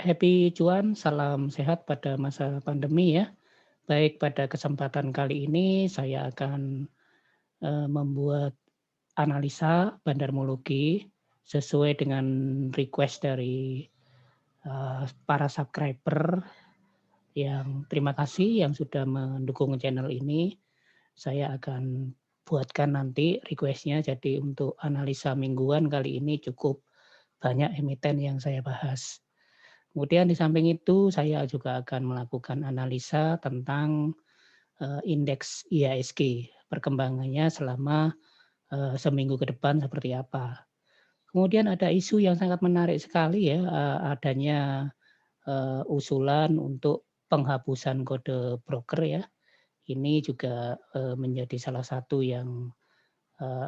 Happy cuan, salam sehat pada masa pandemi ya. Baik, pada kesempatan kali ini saya akan membuat analisa bandarmologi sesuai dengan request dari para subscriber yang terima kasih yang sudah mendukung channel ini. Saya akan buatkan nanti request-nya, jadi untuk analisa mingguan kali ini cukup banyak emiten yang saya bahas. Kemudian di samping itu saya juga akan melakukan analisa tentang indeks IHSG, perkembangannya selama seminggu ke depan seperti apa. Kemudian ada isu yang sangat menarik sekali ya, adanya usulan untuk penghapusan kode broker ya. Ini juga menjadi salah satu yang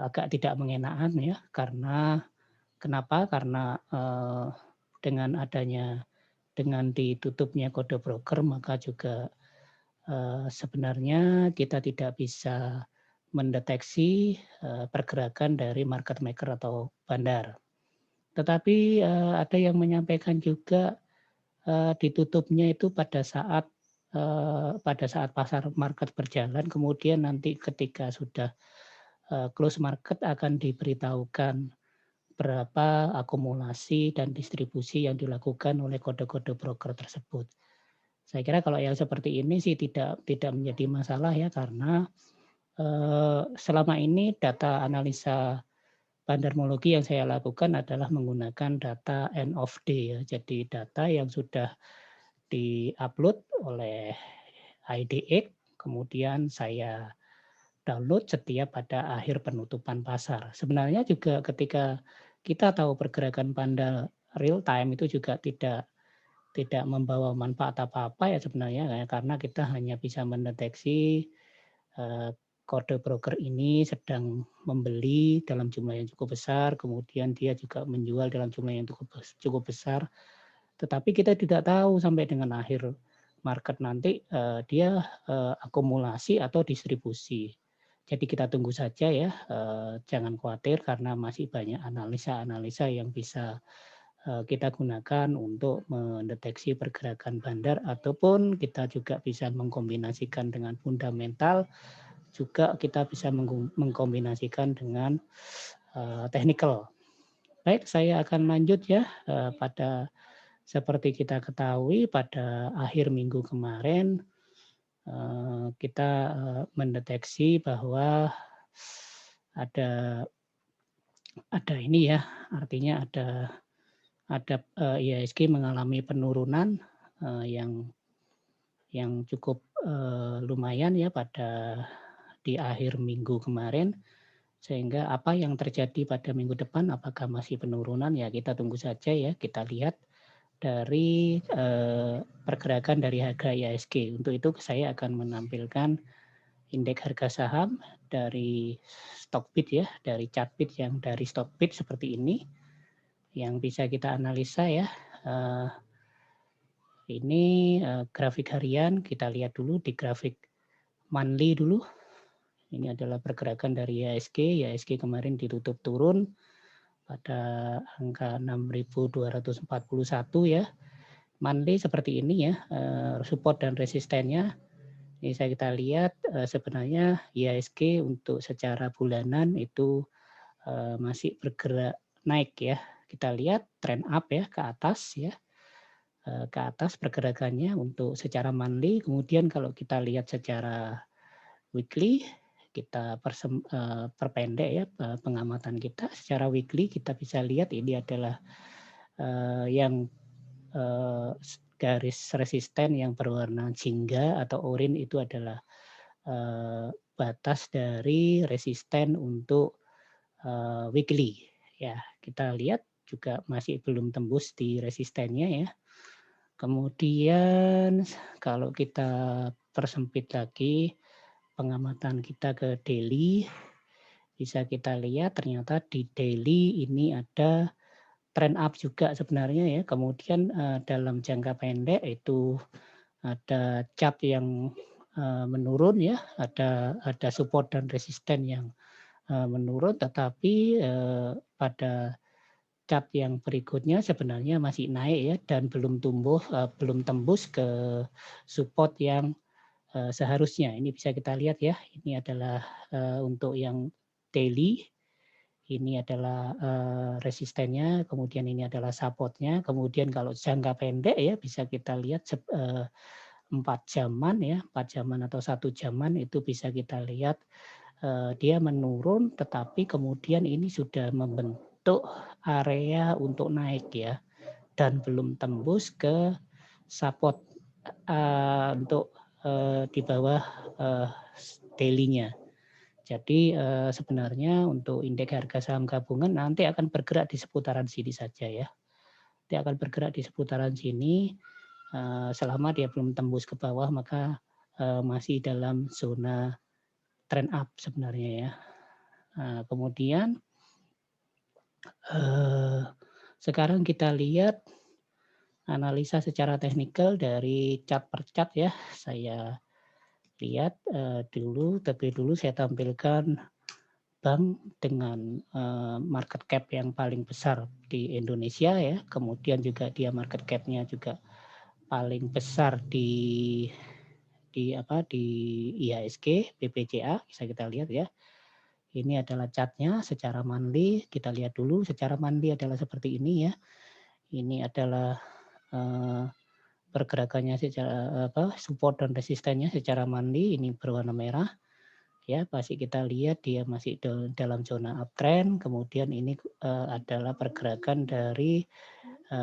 agak tidak mengenakan ya, karena kenapa? Karena dengan ditutupnya kode broker maka juga sebenarnya kita tidak bisa mendeteksi pergerakan dari market maker atau bandar. Tetapi ada yang menyampaikan juga ditutupnya itu pada saat pasar market berjalan, kemudian nanti ketika sudah close market akan diberitahukan berapa akumulasi dan distribusi yang dilakukan oleh kode-kode broker tersebut. Saya kira kalau yang seperti ini sih tidak menjadi masalah ya, karena selama ini data analisa bandarmologi yang saya lakukan adalah menggunakan data end of day ya. Jadi data yang sudah di-upload oleh IDX, kemudian saya download setiap pada akhir penutupan pasar. Sebenarnya juga ketika kita tahu pergerakan bandar real time itu juga tidak membawa manfaat apa-apa ya sebenarnya ya, karena kita hanya bisa mendeteksi kode broker ini sedang membeli dalam jumlah yang cukup besar, kemudian dia juga menjual dalam jumlah yang cukup besar. Tetapi kita tidak tahu sampai dengan akhir market nanti dia akumulasi atau distribusi. Jadi kita tunggu saja ya, jangan khawatir karena masih banyak analisa-analisa yang bisa kita gunakan untuk mendeteksi pergerakan bandar, ataupun kita juga bisa mengkombinasikan dengan fundamental, juga kita bisa mengkombinasikan dengan technical. Baik, saya akan lanjut ya, pada seperti kita ketahui pada akhir minggu kemarin kita mendeteksi bahwa ada ini ya, artinya ada IHSG mengalami penurunan yang cukup lumayan ya pada di akhir minggu kemarin, sehingga apa yang terjadi pada minggu depan, apakah masih penurunan ya kita tunggu saja ya, kita lihat dari pergerakan dari harga IHSG. Untuk itu saya akan menampilkan indeks harga saham dari Stockbit ya, dari Chartbit yang dari Stockbit seperti ini, yang bisa kita analisa ya. Ini grafik harian, kita lihat dulu di grafik monthly dulu. Ini adalah pergerakan dari IHSG. IHSG kemarin ditutup turun pada angka 6.241 ya. Monthly seperti ini ya, support dan resistennya. Ini kita lihat sebenarnya IHSG untuk secara bulanan itu masih bergerak naik ya. Kita lihat trend up ya, ke atas ya. Ke atas pergerakannya untuk secara monthly. Kemudian kalau kita lihat secara weekly, kita perpendek ya pengamatan kita secara weekly, kita bisa lihat ini adalah yang garis resisten yang berwarna jingga atau oranye itu adalah batas dari resisten untuk weekly ya. Kita lihat juga masih belum tembus di resistennya ya. Kemudian kalau kita persempit lagi pengamatan kita ke daily, bisa kita lihat ternyata di daily ini ada trend up juga sebenarnya ya. Kemudian dalam jangka pendek itu ada chart yang menurun ya, ada support dan resisten yang menurun, tetapi pada chart yang berikutnya sebenarnya masih naik ya dan belum belum tembus ke support yang seharusnya. Ini bisa kita lihat ya. Ini adalah untuk yang daily. Ini adalah resistennya, kemudian ini adalah supportnya. Kemudian kalau jangka pendek ya bisa kita lihat 4 jaman ya, 4 jaman atau 1 jaman itu bisa kita lihat dia menurun, tetapi kemudian ini sudah membentuk area untuk naik ya, dan belum tembus ke support untuk di bawah daily-nya. Jadi sebenarnya untuk indeks harga saham gabungan nanti akan bergerak di seputaran sini saja ya. Dia akan bergerak di seputaran sini selama dia belum tembus ke bawah, maka masih dalam zona trend up sebenarnya ya. Kemudian sekarang kita lihat analisa secara teknikal dari chart per chart ya. Saya lihat terlebih dulu saya tampilkan bank dengan market cap yang paling besar di Indonesia ya. Kemudian juga dia market cap-nya juga paling besar di IHSG, BPCA, bisa kita lihat ya. Ini adalah chartnya secara monthly. Kita lihat dulu secara monthly adalah seperti ini ya. Ini adalah pergerakannya secara support dan resistennya secara monthly, ini berwarna merah. Ya, masih kita lihat dia masih dalam zona uptrend. Kemudian ini adalah pergerakan dari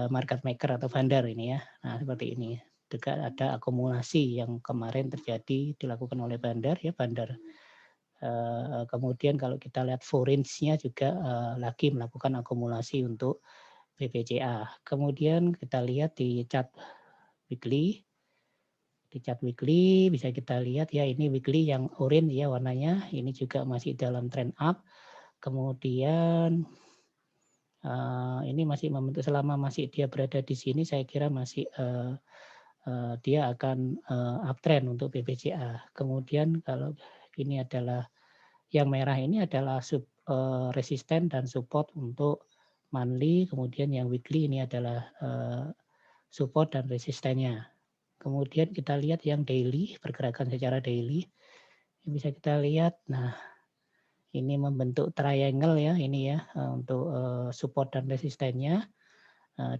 market maker atau vendor ini ya. Nah, seperti ini. Juga ada akumulasi yang kemarin terjadi dilakukan oleh vendor ya, vendor. Kemudian kalau kita lihat foreign-nya juga lagi melakukan akumulasi untuk BPCA. Kemudian kita lihat di chart weekly. Di chart weekly bisa kita lihat ya, ini weekly yang orange ya warnanya, ini juga masih dalam trend up. Kemudian ini masih membentuk, selama masih dia berada di sini saya kira masih dia akan uptrend untuk BPCA. Kemudian kalau ini adalah yang merah ini adalah resisten dan support untuk monthly, kemudian yang weekly ini adalah support dan resistennya. Kemudian kita lihat yang daily, pergerakan secara daily. Bisa kita lihat, nah ini membentuk triangle ya, ini ya untuk support dan resistennya.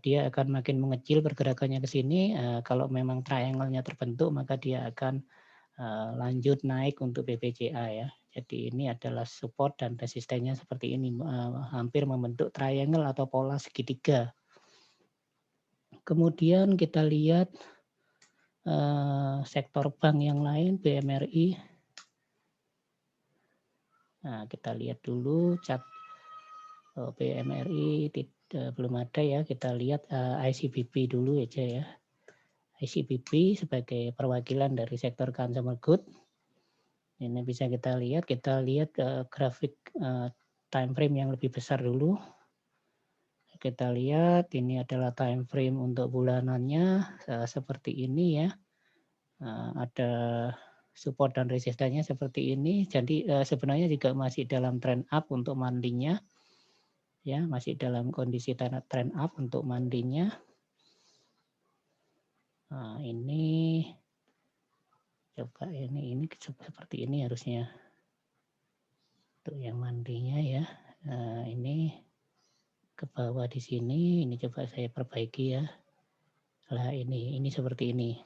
Dia akan makin mengecil pergerakannya ke sini. Kalau memang triangle-nya terbentuk, maka dia akan lanjut naik untuk BPCA ya. Jadi ini adalah support dan resistennya seperti ini, hampir membentuk triangle atau pola segitiga. Kemudian kita lihat sektor bank yang lain, BMRI. Nah, kita lihat dulu chart BMRI belum ada ya. Kita lihat ICBP dulu aja ya. ICBP sebagai perwakilan dari sektor consumer good. Ini bisa kita lihat grafik time frame yang lebih besar dulu. Kita lihat ini adalah time frame untuk bulanannya seperti ini ya. Ada support dan resistennya seperti ini. Jadi sebenarnya juga masih dalam trend up untuk monthly-nya. Ya, masih dalam kondisi trend up untuk monthly-nya. Nah, ini coba ini seperti ini harusnya. Untuk yang monthly-nya ya. Nah, ini ke bawah di sini, ini coba saya perbaiki ya. Lah ini seperti ini.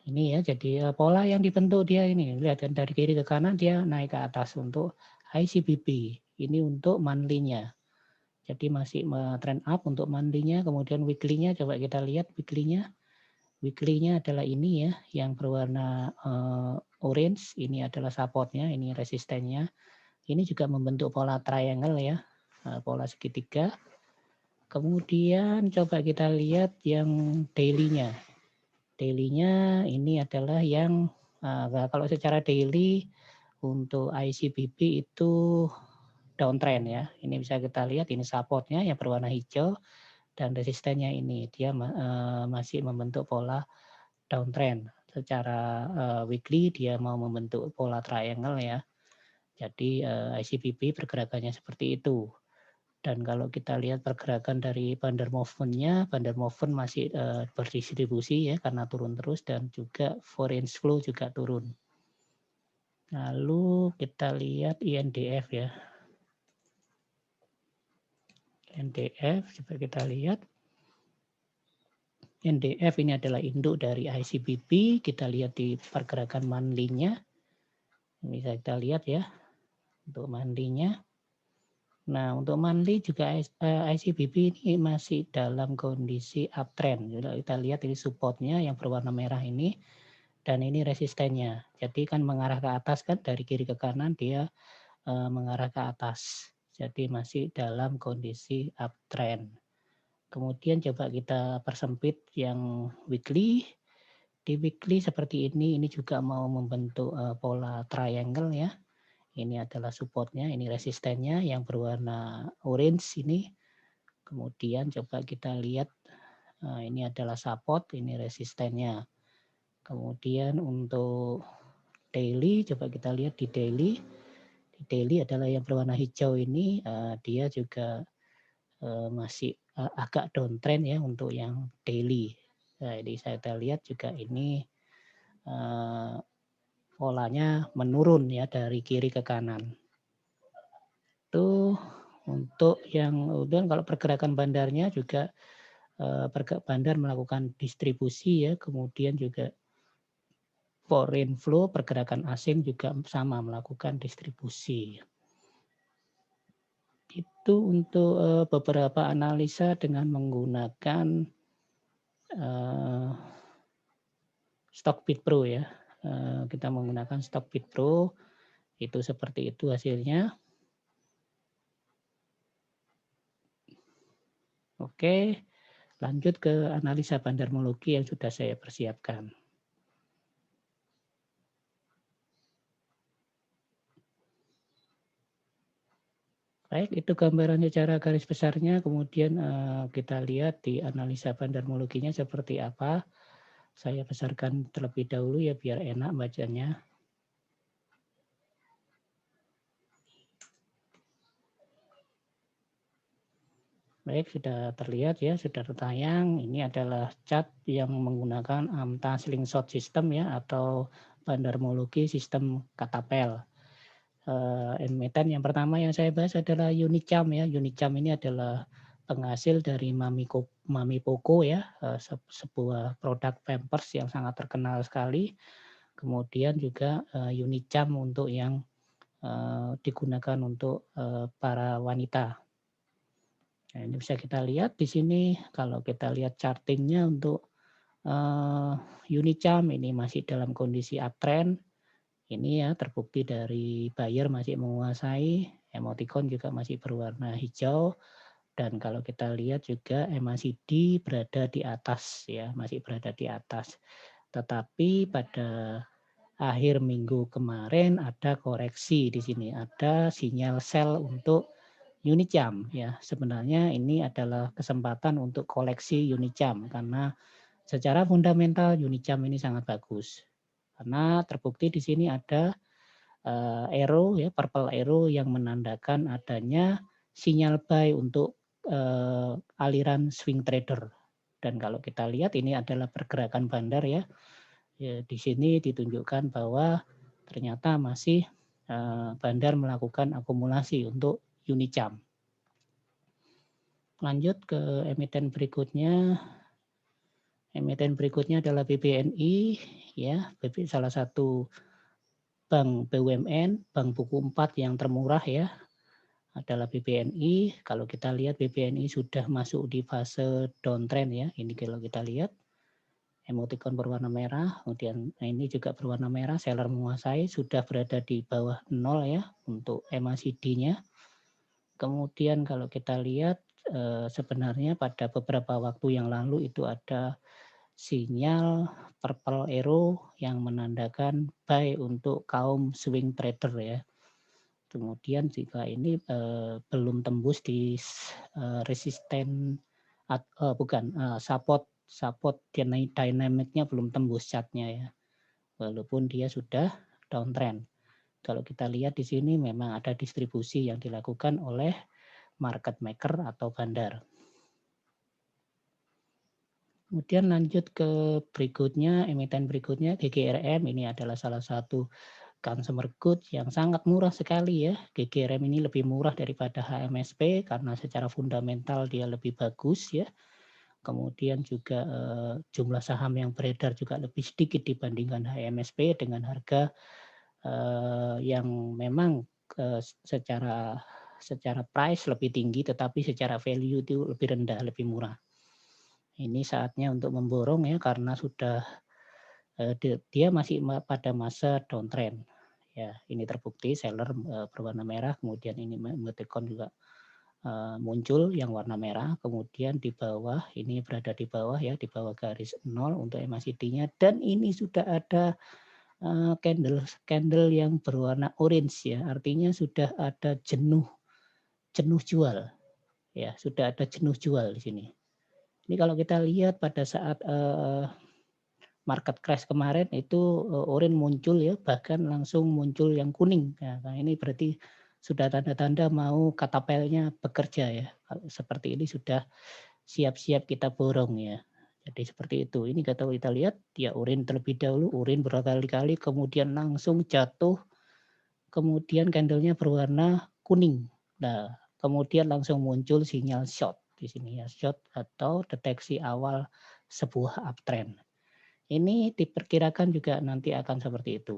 Ini ya, jadi pola yang dibentuk dia ini. Lihat dari kiri ke kanan dia naik ke atas untuk ICBP. Ini untuk monthly-nya. Jadi masih trend up untuk monthly-nya, kemudian weekly-nya coba kita lihat weekly-nya. Weekly-nya adalah ini ya, yang berwarna orange. Ini adalah support-nya, ini resistennya. Ini juga membentuk pola triangle ya, pola segitiga. Kemudian coba kita lihat yang daily-nya. Daily-nya ini adalah yang kalau secara daily untuk ICBP itu downtrend ya. Ini bisa kita lihat, ini support-nya yang berwarna hijau dan resistennya ini dia masih membentuk pola downtrend. Secara weekly dia mau membentuk pola triangle ya. Jadi ICBP pergerakannya seperti itu. Dan kalau kita lihat pergerakan dari van der Moven-nya, van der Moven masih berdistribusi ya karena turun terus, dan juga foreign flow juga turun. Lalu kita lihat INDF ya. INDF, coba kita lihat. NDF ini adalah induk dari ICBP. Kita lihat di pergerakan monthly-nya. Bisa kita lihat ya untuk monthly-nya. Nah, untuk monthly juga ICBP ini masih dalam kondisi uptrend. Kita lihat ini supportnya yang berwarna merah ini, dan ini resistennya. Jadi kan mengarah ke atas kan, dari kiri ke kanan dia mengarah ke atas. Jadi masih dalam kondisi uptrend. Kemudian coba kita persempit yang weekly. Di weekly seperti ini juga mau membentuk pola triangle ya. Ini adalah supportnya, ini resistennya yang berwarna orange ini. Kemudian coba kita lihat, ini adalah support, ini resistennya. Kemudian untuk daily, coba kita lihat di daily. Di daily adalah yang berwarna hijau ini, dia juga masih agak downtrend ya untuk yang daily. Nah, ini saya lihat juga ini polanya menurun ya dari kiri ke kanan. Itu untuk yang kemudian kalau pergerakan bandarnya juga bandar melakukan distribusi ya, kemudian juga foreign flow, pergerakan asing juga sama melakukan distribusi. Itu untuk beberapa analisa dengan menggunakan Stockbit Pro ya. Kita menggunakan Stockbit Pro, itu seperti itu hasilnya. Oke, lanjut ke analisa bandarmologi yang sudah saya persiapkan. Baik, itu gambaran secara garis besarnya. Kemudian kita lihat di analisa bandarmologinya seperti apa. Saya besarkan terlebih dahulu ya biar enak bacanya. Baik, sudah terlihat ya, sudah tertayang. Ini adalah chart yang menggunakan AMTA slingshot system ya, atau bandarmologi sistem katapel. Emiten yang pertama yang saya bahas adalah Unicam ya. Unicam ini adalah penghasil dari Mami Poco ya, sebuah produk pampers yang sangat terkenal sekali. Kemudian juga Unicam untuk yang digunakan untuk para wanita. Nah, ini bisa kita lihat di sini kalau kita lihat chartingnya untuk Unicam ini masih dalam kondisi uptrend. Ini ya terbukti dari buyer masih menguasai, emoticon juga masih berwarna hijau, dan kalau kita lihat juga MACD berada di atas ya, masih berada di atas. Tetapi pada akhir minggu kemarin ada koreksi di sini, ada sinyal sell untuk Unicam ya. Sebenarnya ini adalah kesempatan untuk koleksi Unicam karena secara fundamental Unicam ini sangat bagus. Karena terbukti di sini ada arrow ya, purple arrow yang menandakan adanya sinyal buy untuk aliran swing trader. Dan kalau kita lihat ini adalah pergerakan bandar ya. Ya, di sini ditunjukkan bahwa ternyata masih bandar melakukan akumulasi untuk Unicam. Lanjut ke emiten berikutnya. Emiten berikutnya adalah BBNI ya, salah satu bank BUMN, bank buku 4 yang termurah ya, adalah BBNI. Kalau kita lihat BBNI sudah masuk di fase downtrend ya. Ini kalau kita lihat emoticon berwarna merah, kemudian ini juga berwarna merah, seller menguasai, sudah berada di bawah 0 ya untuk MACD-nya. Kemudian kalau kita lihat sebenarnya pada beberapa waktu yang lalu itu ada sinyal purple arrow yang menandakan buy untuk kaum swing trader ya. Kemudian jika ini belum tembus di resisten support dynamicnya belum tembus chartnya ya. Walaupun dia sudah downtrend. Kalau kita lihat di sini memang ada distribusi yang dilakukan oleh market maker atau bandar. Kemudian lanjut ke berikutnya, emiten berikutnya GGRM. Ini adalah salah satu consumer good yang sangat murah sekali ya. GGRM ini lebih murah daripada HMSP karena secara fundamental dia lebih bagus ya. Kemudian juga jumlah saham yang beredar juga lebih sedikit dibandingkan HMSP dengan harga yang memang secara price lebih tinggi, tetapi secara value itu lebih rendah, lebih murah. Ini saatnya untuk memborong ya, karena sudah dia masih pada masa downtrend. Ya, ini terbukti seller berwarna merah, kemudian ini emoticon juga muncul yang warna merah, kemudian di bawah ini berada di bawah ya, di bawah garis 0 untuk MACD-nya, dan ini sudah ada candle yang berwarna orange ya, artinya sudah ada jenuh jual ya, sudah ada jenuh jual di sini. Ini kalau kita lihat pada saat market crash kemarin itu orange muncul ya, bahkan langsung muncul yang kuning. Nah, ini berarti sudah tanda-tanda mau katapelnya bekerja ya. Seperti ini sudah siap-siap kita borong ya. Jadi seperti itu. Ini kalau kita lihat ya, orange terlebih dahulu, orange berkali-kali, kemudian langsung jatuh, kemudian candlenya berwarna kuning. Nah, kemudian langsung muncul sinyal short di sini ya, short atau deteksi awal sebuah uptrend. Ini diperkirakan juga nanti akan seperti itu.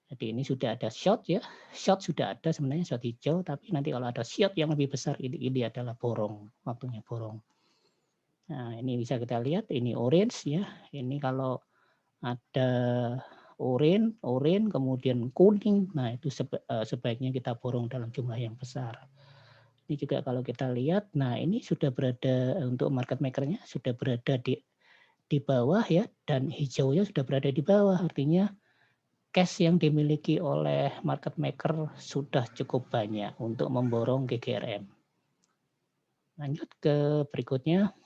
Jadi ini sudah ada short ya, short sudah ada sebenarnya, short hijau, tapi nanti kalau ada short yang lebih besar ini adalah borong, waktunya borong. Nah, ini bisa kita lihat, ini orange ya, ini kalau ada orange, kemudian kuning, nah itu sebaiknya kita borong dalam jumlah yang besar. Ini juga kalau kita lihat, nah ini sudah berada untuk market makernya sudah berada di bawah ya, dan hijaunya sudah berada di bawah, artinya cash yang dimiliki oleh market maker sudah cukup banyak untuk memborong GGRM. Lanjut ke berikutnya,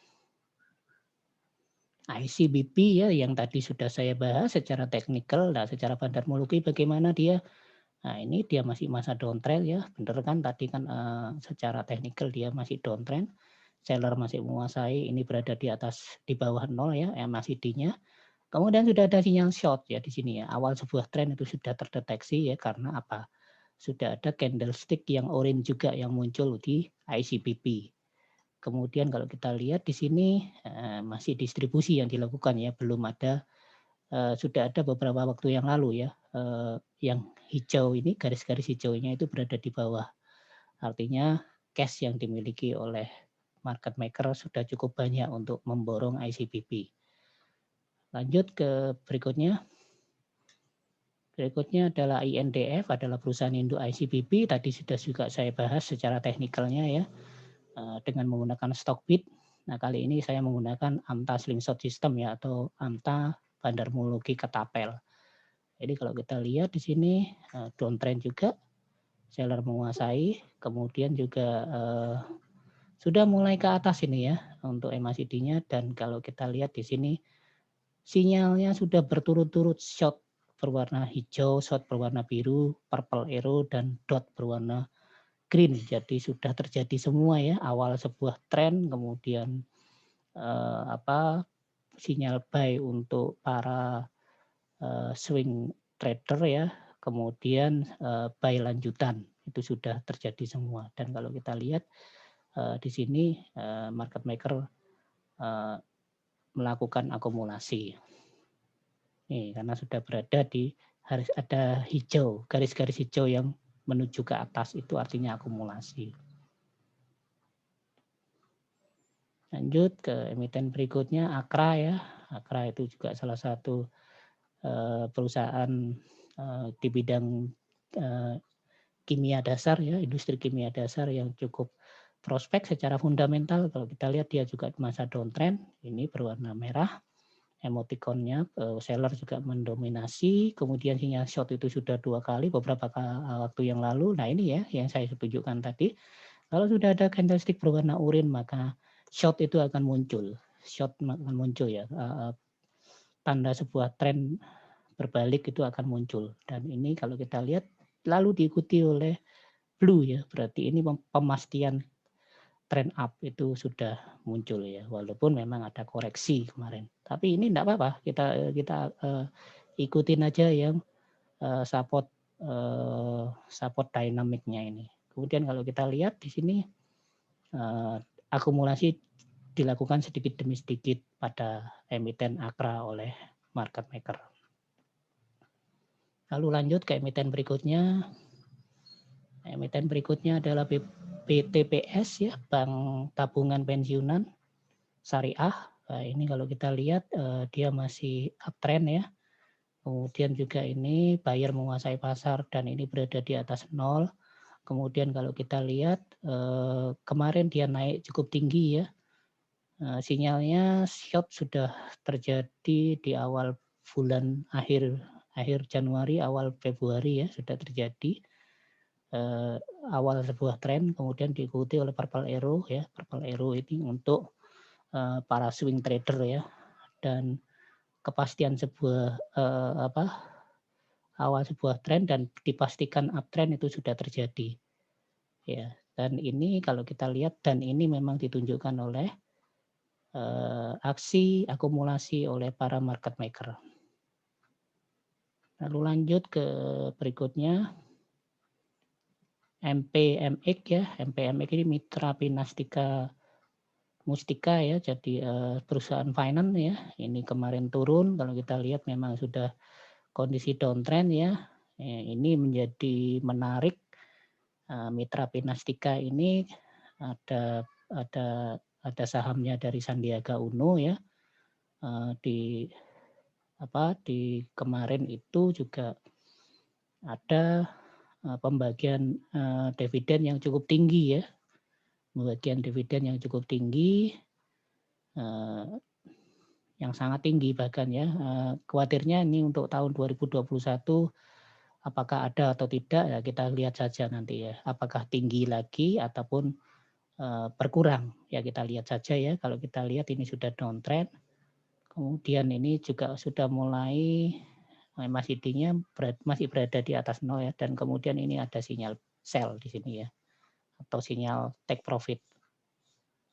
ICBP ya, yang tadi sudah saya bahas secara teknikal. Nah, secara bandarmologi bagaimana dia? Nah, ini dia masih masa downtrend ya, bener kan tadi kan secara teknikal dia masih downtrend, seller masih menguasai, ini berada di atas, di bawah 0 ya MACD-nya. Kemudian sudah ada sinyal short ya di sini ya, awal sebuah tren itu sudah terdeteksi ya, karena apa? Sudah ada candlestick yang orange juga yang muncul di ICBP. Kemudian kalau kita lihat di sini masih distribusi yang dilakukan ya, belum ada, sudah ada beberapa waktu yang lalu ya, yang hijau ini, garis-garis hijaunya itu berada di bawah. Artinya cash yang dimiliki oleh market maker sudah cukup banyak untuk memborong ICBP. Lanjut ke berikutnya. Berikutnya adalah INDF, adalah perusahaan induk ICBP. Tadi sudah juga saya bahas secara teknikalnya ya, dengan menggunakan stock bid. Nah, kali ini saya menggunakan AMTA slingshot system ya, atau AMTA bandarmologi ketapel. Jadi kalau kita lihat di sini downtrend juga, seller menguasai, kemudian juga sudah mulai ke atas ini ya untuk MACD-nya, dan kalau kita lihat di sini sinyalnya sudah berturut-turut short berwarna hijau, short berwarna biru, purple arrow, dan dot berwarna green. Jadi sudah terjadi semua ya, awal sebuah tren, kemudian sinyal buy untuk para swing trader ya, kemudian buy lanjutan itu sudah terjadi semua. Dan kalau kita lihat di sini market maker melakukan akumulasi. Nih, karena sudah berada di, harus ada hijau, garis-garis hijau yang menuju ke atas, itu artinya akumulasi. Lanjut ke emiten berikutnya, Akra ya. Akra itu juga salah satu perusahaan di bidang kimia dasar ya, industri kimia dasar yang cukup prospek secara fundamental. Kalau kita lihat dia juga masa downtrend, ini berwarna merah. Emoticonnya seller juga mendominasi, kemudian sinyal short itu sudah 2 kali beberapa waktu yang lalu. Nah, ini ya yang saya tunjukkan tadi. Kalau sudah ada candlestick berwarna oranye maka short itu akan muncul. Short akan muncul ya. Tanda sebuah tren berbalik itu akan muncul. Dan ini kalau kita lihat lalu diikuti oleh blue ya, berarti ini pemastian trend up itu sudah muncul ya, walaupun memang ada koreksi kemarin. Tapi ini enggak apa-apa, kita ikutin aja yang support dinamiknya ini. Kemudian kalau kita lihat di sini akumulasi dilakukan sedikit demi sedikit pada emiten AKRA oleh market maker. Lalu lanjut ke emiten berikutnya. Emiten berikutnya adalah BTPS ya, Bank Tabungan Pensiunan Syariah. Nah, ini kalau kita lihat dia masih uptrend ya. Kemudian juga ini buyer menguasai pasar dan ini berada di atas 0. Kemudian kalau kita lihat kemarin dia naik cukup tinggi ya. Sinyalnya short sudah terjadi di awal bulan akhir Januari, awal Februari ya, sudah terjadi awal sebuah tren, kemudian diikuti oleh purple arrow ya. Purple arrow ini untuk para swing trader ya, dan kepastian sebuah awal sebuah tren dan dipastikan uptrend itu sudah terjadi ya. Dan ini kalau kita lihat, dan ini memang ditunjukkan oleh aksi akumulasi oleh para market maker. Lalu lanjut ke berikutnya, MPMX ya. MPMX ini Mitra Pinastika Mustika ya, jadi perusahaan finance ya. Ini kemarin turun, kalau kita lihat memang sudah kondisi downtrend ya. Ini menjadi menarik. Mitra Pinastika ini ada sahamnya dari Sandiaga Uno ya. Di kemarin itu juga ada pembagian dividen yang cukup tinggi ya. Pembagian dividen yang cukup tinggi, yang sangat tinggi bahkan ya. Khawatirnya ini untuk tahun 2021 apakah ada atau tidak ya, kita lihat saja nanti ya. Apakah tinggi lagi ataupun berkurang ya, kita lihat saja ya. Kalau kita lihat ini sudah downtrend. Kemudian ini juga sudah mulai MACD-nya masih berada di atas 0 ya, dan kemudian ini ada sinyal sell di sini ya, atau sinyal take profit.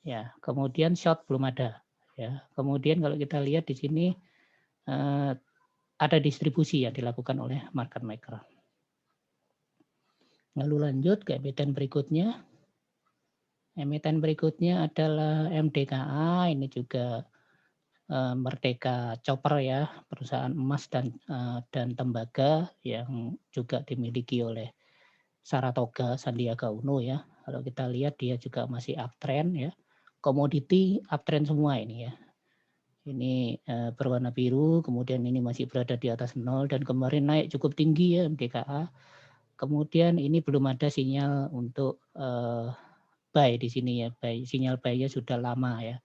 Ya, kemudian short belum ada ya. Kemudian kalau kita lihat di sini ada distribusi yang dilakukan oleh market maker. Lalu lanjut ke emiten berikutnya. Emiten berikutnya adalah MDKA, ini juga Merdeka Copper ya, perusahaan emas dan tembaga yang juga dimiliki oleh Saratoga Sandiaga Uno ya. Kalau kita lihat dia juga masih uptrend ya. Komoditi uptrend semua ini ya. Ini berwarna biru, kemudian ini masih berada di atas 0 dan kemarin naik cukup tinggi ya MDKA. Kemudian ini belum ada sinyal untuk buy di sini ya. Sinyal buy-nya sudah lama ya.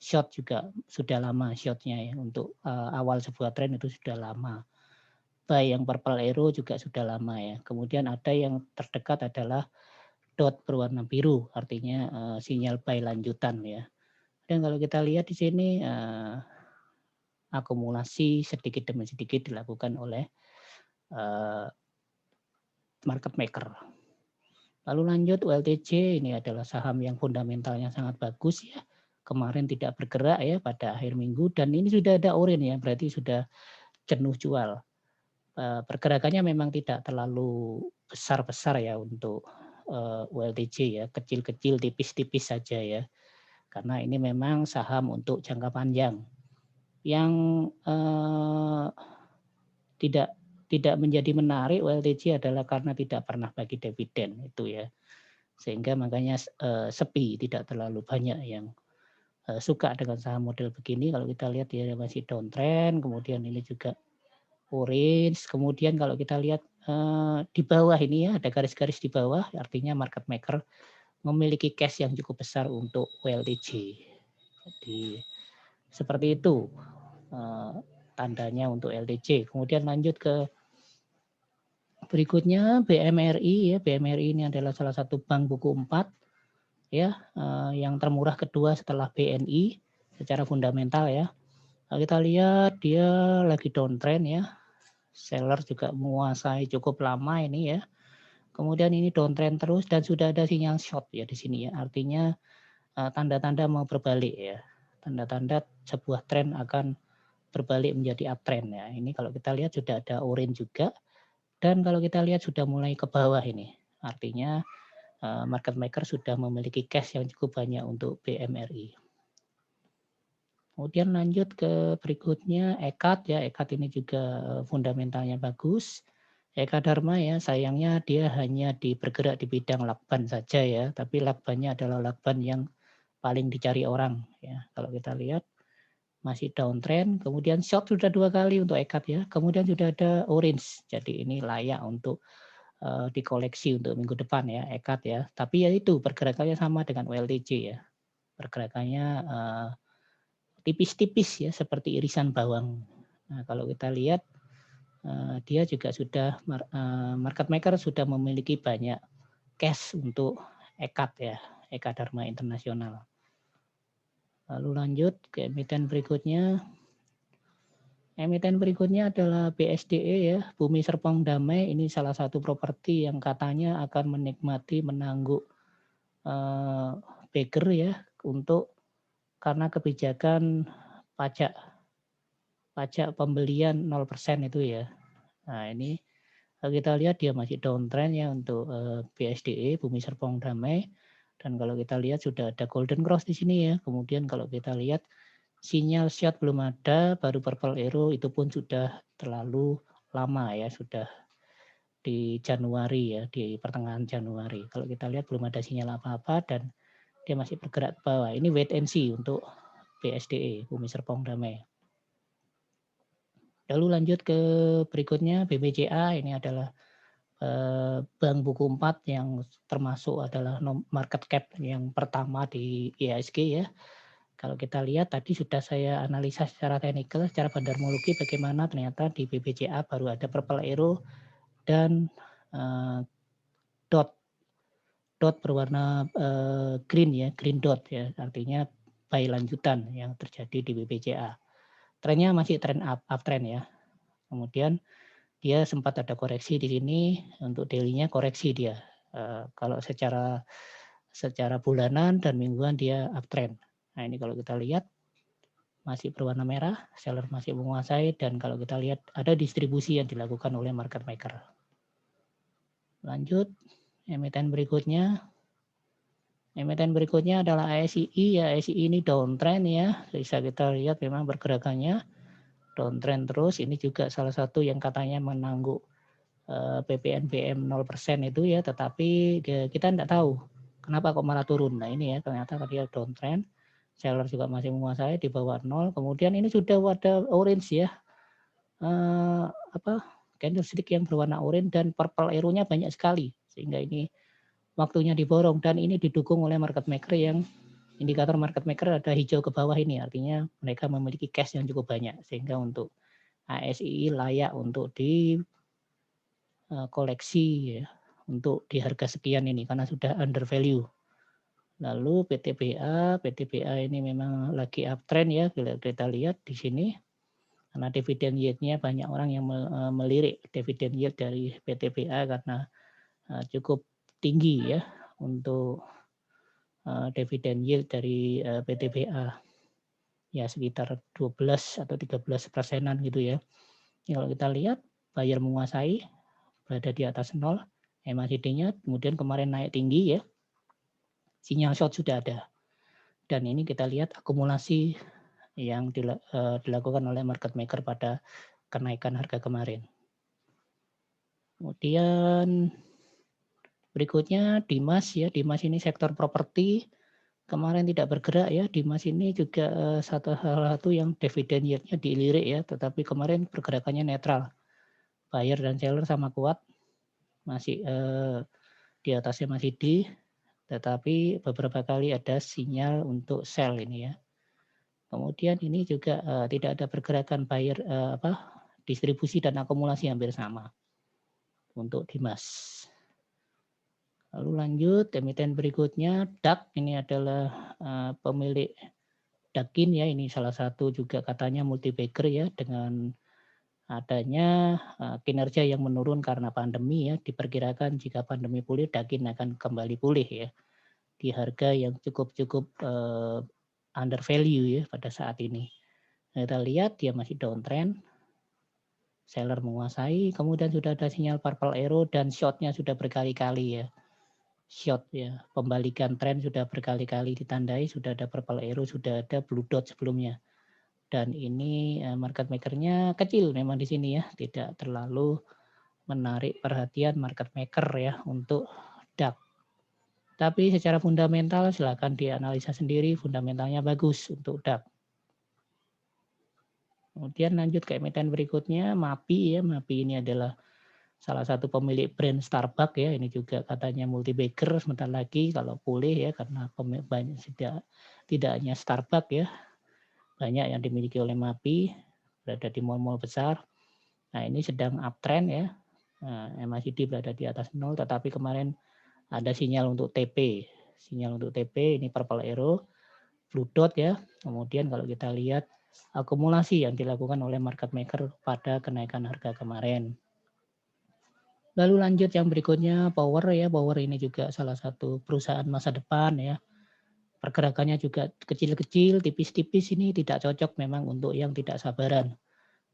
Short juga sudah lama shortnya ya, untuk awal sebuah tren itu sudah lama. Buy yang purple arrow juga sudah lama ya. Kemudian ada yang terdekat adalah dot berwarna biru, artinya sinyal buy lanjutan ya. Dan kalau kita lihat di sini akumulasi sedikit demi sedikit dilakukan oleh market maker. Lalu lanjut ULTJ, ini adalah saham yang fundamentalnya sangat bagus ya. Kemarin tidak bergerak ya pada akhir minggu, dan ini sudah ada oranye ya, berarti sudah jenuh jual. Pergerakannya memang tidak terlalu besar-besar ya untuk ULTJ ya, kecil-kecil, tipis-tipis saja ya. Karena ini memang saham untuk jangka panjang yang tidak menjadi menarik ULTJ adalah karena tidak pernah bagi dividen itu ya. Sehingga makanya sepi, tidak terlalu banyak yang suka dengan saham model begini. Kalau kita lihat dia masih downtrend, kemudian ini juga orange, kemudian kalau kita lihat di bawah ini ya, ada garis-garis di bawah, artinya market maker memiliki cash yang cukup besar untuk ULTJ. Jadi seperti itu tandanya untuk LTJ. Kemudian lanjut ke berikutnya BMRI ya. BMRI ini adalah salah satu bank buku 4 ya, yang termurah kedua setelah BNI secara fundamental ya. Kita lihat dia lagi downtrend ya. Seller juga menguasai cukup lama ini ya. Kemudian ini downtrend terus dan sudah ada sinyal short ya di sini ya. Artinya tanda-tanda mau berbalik ya. Tanda-tanda sebuah tren akan berbalik menjadi uptrend ya. Ini kalau kita lihat sudah ada orange juga dan kalau kita lihat sudah mulai ke bawah ini. Artinya market maker sudah memiliki cash yang cukup banyak untuk BMRI. Kemudian lanjut ke berikutnya EKAD ya. EKAD ini juga fundamentalnya bagus. Eka Dharma ya, sayangnya dia hanya bergerak di bidang lakban saja ya, tapi lakbannya adalah lakban yang paling dicari orang ya. Kalau kita lihat masih downtrend, kemudian short sudah 2 kali untuk EKAD ya, kemudian sudah ada orange. Jadi ini layak untuk dikoleksi untuk minggu depan ya, EKAD ya. Tapi ya itu pergerakannya sama dengan WLTJ ya. Pergerakannya tipis-tipis ya, seperti irisan bawang. Nah, kalau kita lihat dia juga sudah market maker sudah memiliki banyak cash untuk EKAD ya, Eka Dharma Internasional. Lalu lanjut ke emiten berikutnya. Emiten berikutnya adalah BSDE ya, Bumi Serpong Damai. Ini salah satu properti yang katanya akan menikmati menangguk Beger ya untuk karena kebijakan pajak pembelian 0% itu ya. Nah, ini kita lihat dia masih downtrend ya untuk BSDE, Bumi Serpong Damai. Dan kalau kita lihat sudah ada golden cross di sini ya. Kemudian kalau kita lihat sinyal short belum ada, baru purple arrow itu pun sudah terlalu lama ya, sudah di Januari ya, di pertengahan Januari. Kalau kita lihat belum ada sinyal apa-apa dan dia masih bergerak ke bawah. Ini wait and see untuk BSDE, Bumi Serpong Damai. Lalu lanjut ke berikutnya BBCA, ini adalah Bank Buku 4 yang termasuk adalah market cap yang pertama di IHSG ya. Kalau kita lihat tadi sudah saya analisa secara teknikal, secara bandarmologi bagaimana ternyata di BBCA baru ada purple arrow dan dot berwarna green ya, green dot ya, artinya buy lanjutan yang terjadi di BBCA. Trennya masih tren uptrend ya. Kemudian dia sempat ada koreksi di sini, untuk daily-nya koreksi dia. Kalau secara bulanan dan mingguan dia uptrend. Nah, ini kalau kita lihat masih berwarna merah, seller masih menguasai, dan kalau kita lihat ada distribusi yang dilakukan oleh market maker. Lanjut, emiten berikutnya. Emiten berikutnya adalah ASII ya. ASII ini downtrend ya. Bisa kita lihat memang pergerakannya downtrend terus. Ini juga salah satu yang katanya menangguk PPNBM 0% itu ya, tetapi kita tidak tahu kenapa kok malah turun. Nah ini ya, ternyata dia downtrend, seller juga masih menguasai di bawah 0. Kemudian ini sudah ada orange ya, candlestick yang berwarna orange dan purple arrow-nya banyak sekali, sehingga ini waktunya diborong dan ini didukung oleh market maker yang indikator market maker ada hijau ke bawah ini, artinya mereka memiliki cash yang cukup banyak, sehingga untuk ASII layak untuk di koleksi ya, untuk di harga sekian ini karena sudah under value. Lalu PTBA ini memang lagi uptrend ya, kita lihat di sini karena dividen yield-nya banyak orang yang melirik dividen yield dari PTBA karena cukup tinggi ya untuk dividen yield dari PTBA ya sekitar 12 atau 13% gitu ya. Kalau kita lihat buyer menguasai berada di atas 0, MACD-nya kemudian kemarin naik tinggi ya, sinyal short sudah ada. Dan ini kita lihat akumulasi yang dilakukan oleh market maker pada kenaikan harga kemarin. Kemudian berikutnya Dimas ya, Dimas ini sektor properti, kemarin tidak bergerak ya, Dimas ini juga satu yang dividen yield-nya dilirik ya, tetapi kemarin pergerakannya netral. Buyer dan seller sama kuat, masih di atasnya masih di, tetapi beberapa kali ada sinyal untuk sell ini ya. Kemudian ini juga tidak ada pergerakan buyer distribusi dan akumulasi hampir sama untuk Dimas. Lalu lanjut emiten berikutnya DAK, ini adalah pemilik Dakin ya, ini salah satu juga katanya multi bagger ya dengan adanya kinerja yang menurun karena pandemi ya. Diperkirakan jika pandemi pulih, Dakin akan kembali pulih ya di harga yang cukup under value ya pada saat ini. Nah, kita lihat dia masih downtrend, seller menguasai, kemudian sudah ada sinyal purple arrow dan short-nya sudah berkali-kali ya. Short ya, pembalikan tren sudah berkali-kali ditandai, sudah ada purple arrow, sudah ada blue dot sebelumnya. Dan ini market maker-nya kecil memang di sini ya, tidak terlalu menarik perhatian market maker ya untuk DAX. Tapi secara fundamental silakan dianalisa sendiri, fundamentalnya bagus untuk DAX. Kemudian lanjut ke emiten berikutnya, MAPI ya. MAPI ini adalah salah satu pemilik brand Starbucks ya. Ini juga katanya multi bagger sebentar lagi kalau pulih ya, karena banyak tidak hanya Starbucks ya, banyak yang dimiliki oleh MAPI, berada di mall-mall besar. Nah ini sedang uptrend ya. Nah, MACD berada di atas 0, tetapi kemarin ada sinyal untuk TP. Sinyal untuk TP ini purple arrow, blue dot ya. Kemudian kalau kita lihat akumulasi yang dilakukan oleh market maker pada kenaikan harga kemarin. Lalu lanjut yang berikutnya Power ya. Power ini juga salah satu perusahaan masa depan ya. Pergerakannya juga kecil-kecil, tipis-tipis, ini tidak cocok memang untuk yang tidak sabaran.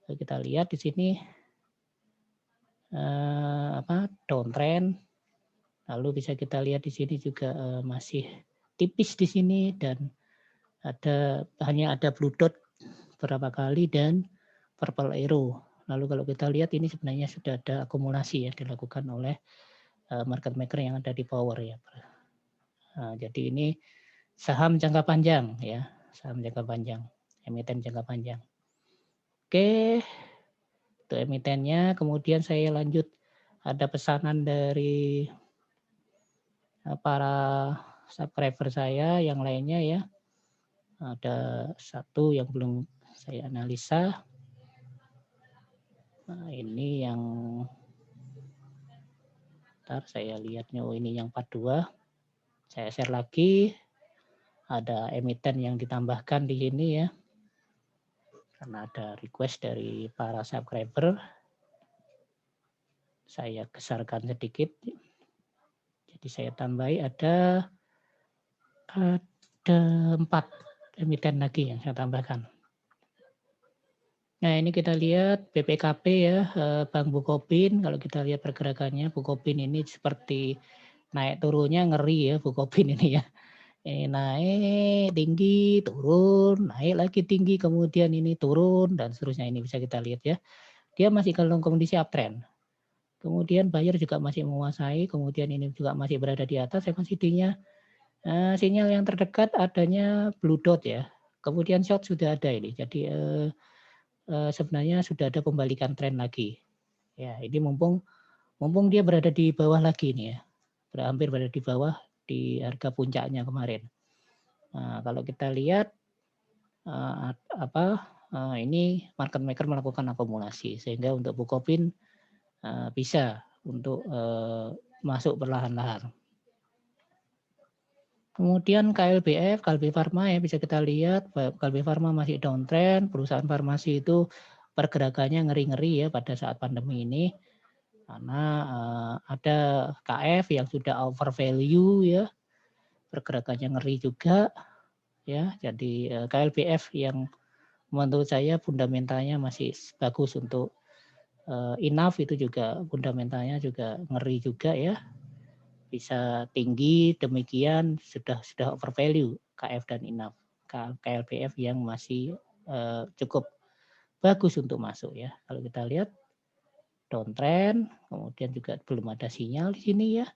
Kita lihat di sini downtrend. Lalu bisa kita lihat di sini juga masih tipis di sini dan hanya ada blue dot beberapa kali dan purple arrow. Lalu kalau kita lihat ini sebenarnya sudah ada akumulasi ya dilakukan oleh market maker yang ada di Power ya. Nah, jadi ini saham jangka panjang ya, saham jangka panjang, emiten jangka panjang. Oke, itu emitennya. Kemudian saya lanjut, ada pesanan dari para subscriber saya yang lainnya ya. Ada satu yang belum saya analisa. Nah, ini yang ntar saya lihatnya, oh ini yang 42. Saya share lagi. Ada emiten yang ditambahkan di sini ya. Karena ada request dari para subscriber. Saya besarkan sedikit. Jadi saya tambahi ada 4 emiten lagi yang saya tambahkan. Nah ini kita lihat BPKP ya, Bank Bukopin. Kalau kita lihat pergerakannya, Bukopin ini seperti naik turunnya ngeri ya Bukopin ini ya. Ini naik tinggi, turun, naik lagi tinggi, kemudian ini turun dan seterusnya. Ini bisa kita lihat ya. Dia masih dalam kondisi uptrend. Kemudian buyer juga masih menguasai, kemudian ini juga masih berada di atas MACD-nya. Sinyal yang terdekat adanya blue dot ya. Kemudian short sudah ada ini. Jadi sebenarnya sudah ada pembalikan tren lagi. Ya, ini mumpung dia berada di bawah lagi nih ya. Hampir berada di bawah di harga puncaknya kemarin. Nah, kalau kita lihat ini market maker melakukan akumulasi sehingga untuk Bukopin bisa untuk masuk perlahan-lahan. Kemudian KLB Pharma ya, bisa kita lihat KLB Pharma masih downtrend. Perusahaan farmasi itu pergerakannya ngeri-ngeri ya pada saat pandemi ini, karena ada KF yang sudah over value ya, pergerakannya ngeri juga ya. Jadi KLBF yang menurut saya fundamentalnya masih bagus untuk Enough itu juga fundamentalnya juga ngeri juga ya, bisa tinggi, demikian sudah overvalue KF dan Enough. KLBF yang masih cukup bagus untuk masuk ya. Kalau kita lihat downtrend, kemudian juga belum ada sinyal di sini ya.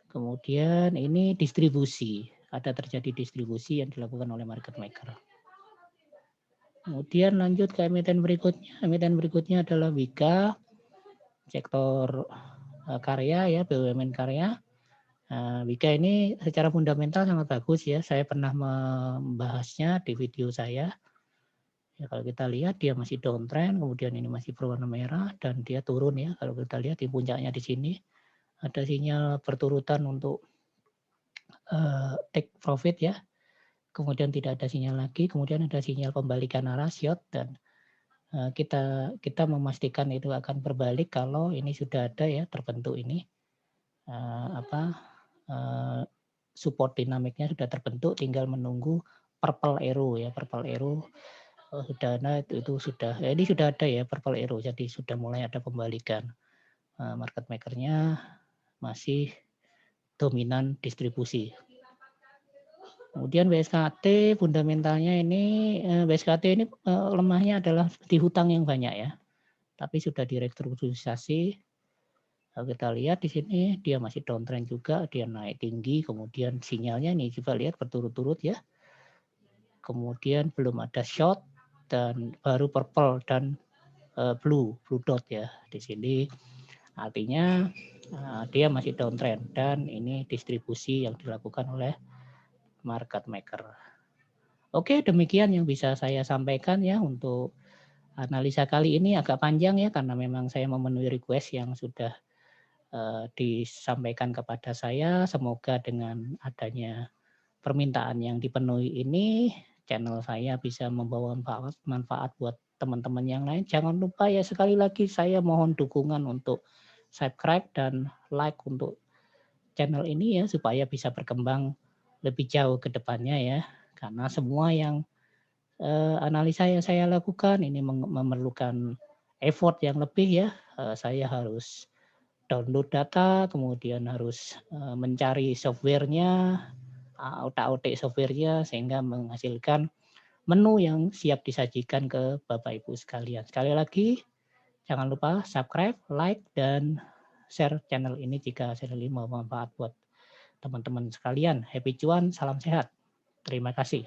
Kemudian ini distribusi, ada terjadi distribusi yang dilakukan oleh market maker. Kemudian lanjut ke emiten berikutnya. Emiten berikutnya adalah Wika, sektor karya ya, BUMN karya. Wika ini secara fundamental sangat bagus ya. Saya pernah membahasnya di video saya. Ya, kalau kita lihat dia masih downtrend, kemudian ini masih berwarna merah dan dia turun ya. Kalau kita lihat di puncaknya di sini ada sinyal berturutan untuk take profit ya. Kemudian tidak ada sinyal lagi, kemudian ada sinyal pembalikan arah short dan kita memastikan itu akan berbalik kalau ini sudah ada ya terbentuk ini, apa, support dinamiknya sudah terbentuk, tinggal menunggu purple arrow ya, purple arrow, sudah ada itu sudah ya ini sudah ada ya purple arrow, jadi sudah mulai ada pembalikan. Market maker-nya masih dominan distribusi. Kemudian BSKT fundamentalnya ini, BSKT ini, lemahnya adalah di hutang yang banyak ya, tapi sudah direstrukturisasi. Kita lihat di sini dia masih downtrend juga, dia naik tinggi, kemudian sinyalnya nih coba lihat berturut-turut ya. Kemudian belum ada short dan baru purple dan blue dot ya di sini. Artinya dia masih downtrend dan ini distribusi yang dilakukan oleh market maker. Oke, demikian yang bisa saya sampaikan ya untuk analisa kali ini, agak panjang ya karena memang saya memenuhi request yang sudah disampaikan kepada saya. Semoga dengan adanya permintaan yang dipenuhi ini, channel saya bisa membawa manfaat buat teman-teman yang lain. Jangan lupa ya sekali lagi saya mohon dukungan untuk subscribe dan like untuk channel ini ya supaya bisa berkembang lebih jauh ke depannya ya. Karena semua yang analisa yang saya lakukan ini memerlukan effort yang lebih ya. Saya harus download data, kemudian harus mencari softwarenya, otak-atik softwarenya sehingga menghasilkan menu yang siap disajikan ke Bapak Ibu sekalian. Sekali lagi, jangan lupa subscribe, like, dan share channel ini jika channel ini bermanfaat buat teman-teman sekalian. Happy cuan, salam sehat. Terima kasih.